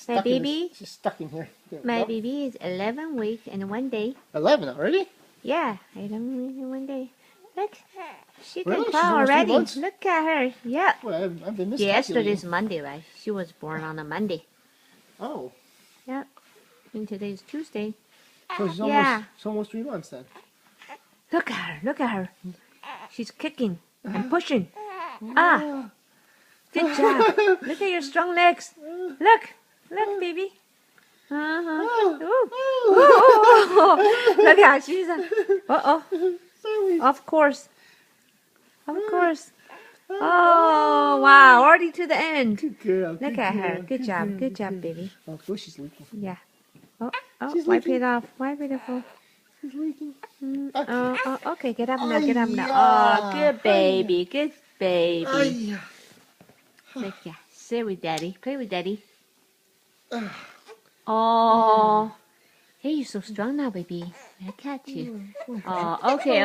My baby? She's stuck in here. My baby is 11 weeks and 1 day. 11 already? Yeah, 11 weeks and 1 day. Look, she can Really? She's crawl almost 3 already. months? Look at her. Yeah. Well, I've been Yes, miscalculating. today's Monday, right? She was born on a Monday. Oh. Yeah. And today's Tuesday. So she's Yeah. almost 3 months then. Look at her. Look at her. She's kicking and pushing. Ah. Good job. Look at your strong legs. Look. Look, baby. Uh-huh. Ooh. Ooh. Look how she's. Uh-oh. Sorry. Of course. Of course. Oh, wow. Already to the end. Good girl. Look at her. Good job. Good job, baby. Oh, she's leaking. Yeah. Oh, She's wipe leaking. it off. Wipe it off. She's leaking. Oh, okay. Get up now. Ay, Get up now. yeah. Oh, good baby. Good baby. Ay. Look, yeah. Sit with daddy. Play with daddy. Oh. Hey, you're so strong now, baby. Look at you. Oh, okay.